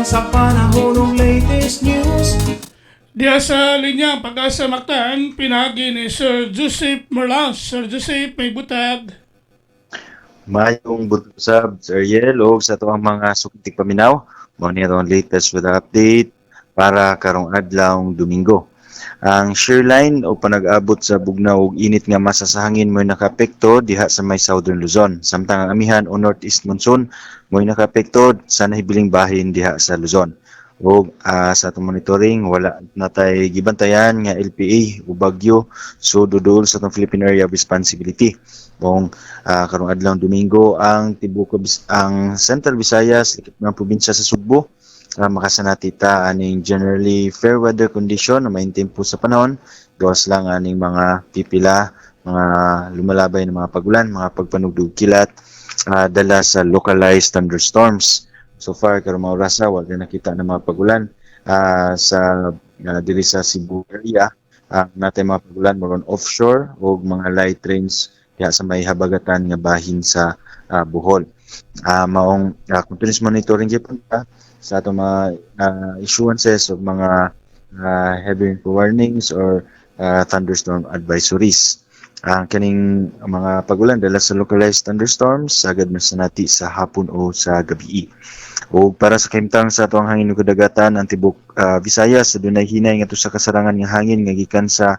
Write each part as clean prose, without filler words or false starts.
sa panahon ng latest news. Diya sa linya Pag-asa Mactan, pinagi ni Sir Joseph Merlas. Sir Joseph, may butag. Mayong butusab, Sir Yel, o sa ito ang mga sukitik paminaw. Mao niya ang latest with update para karong adlawng Domingo. Ang shearline o panag-abot sa bugnaw ug init nga masa sa hangin mo'y nakaapekto diha sa may Southern Luzon. Samtang ang amihan o Northeast Monsoon mo'y nakaapekto sa nahibiling bahin diha sa Luzon. O sa atong monitoring, wala natay gibantayan nga LPA o bagyo, so dudol sa atong Philippine Area of Responsibility. Kung karong adlawng Domingo ang ang Central Visayas, likip ng probinsya sa Sugbo, makasanatita aning generally fair weather condition na maintempo sa panahon, gawas lang aning mga pipila, mga lumalabay ng mga pagulan, mga pagpanugdog kilat, dala sa localized thunderstorms. So far karong mga oras wala nakita ng mga pagulan sa diri sa Cebu area. Natay mga pagulan moron offshore o mga light rains kaya sa may habagatan nga bahin sa Bohol. Maong continuous monitoring gyud sa atong mga issuances of mga heavy rainfall warnings or thunderstorm advisories. Kaning mga pagulan dala sa localized thunderstorms sagad man sa nati sa hapon o sa gabi. O para sa kahimtang sa atong hangin ug kadagatan ang tibok Visayas adunay hinay ngadto sa kasarangan nga hangin nga gikan sa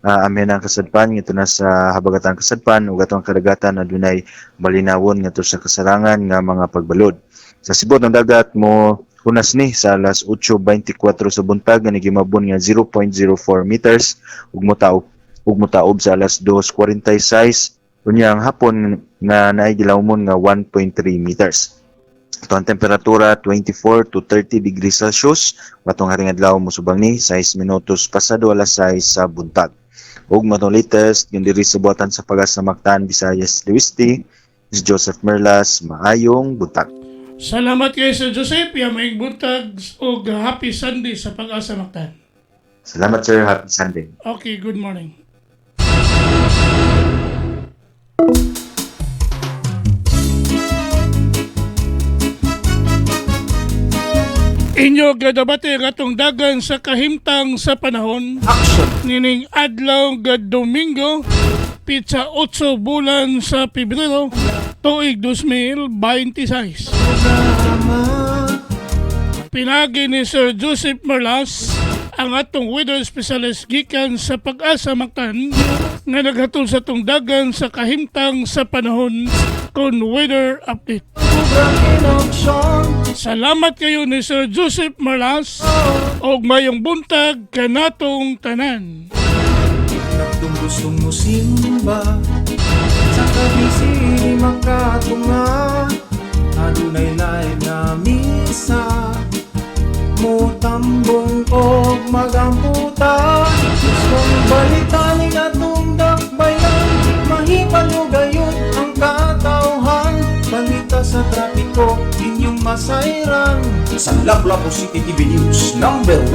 amihanang kasadpan ngadto na sa habagatan kasadpan ug atong kadagatan adunay malinawon ngadto sa kasarangan nga mga pagbalod. Sa sibot ng dagat mo hunas ni sa alas 8:24 sa buntag nga nagimabon nga 0.04 meters ug motaob sa alas 2:46 unya ang hapon nga naay gilawmon nga 1.3 meters. Ito ang temperatura 24 to 30 degrees Celsius. Matong haring adlaw musubang ni 6 minutos pasado alas 6 sa buntag. Ug matong latest yung diri sa buhatan sa Pag-asa Mactan, Visayas, Luisti, si Joseph Merlas, maayong buntag. Salamat kay Sir Joseph. May butag o happy Sunday sa Pag-asa Mactan. Salamat sir, happy Sunday. Okay, good morning. Inyo gadabati katong dagan sa kahimtang sa panahon. Action! Nining adlaw gad Domingo, pizza 8 bulan sa Pebrero, tuig 2026. Pinagi ni Sir Joseph Merlas, ang atong weather specialist gikan sa Pag-asa Mactan, nga naghatol sa tong dagan sa kahimtang sa panahon kon weather update. Salamat kayo ni Sir Joseph Merlas og mayong buntag kanatong tanan. Nagtung gustong mo simba sa kabisi makatunga, adunay live na misa mo tambong og magamputa. Gustong balitan ning atong dakbayan, mahibalo gayon ang katawhan. Balita sa trapiko inyong masayran sa Lapu-Lapu City TV News #1.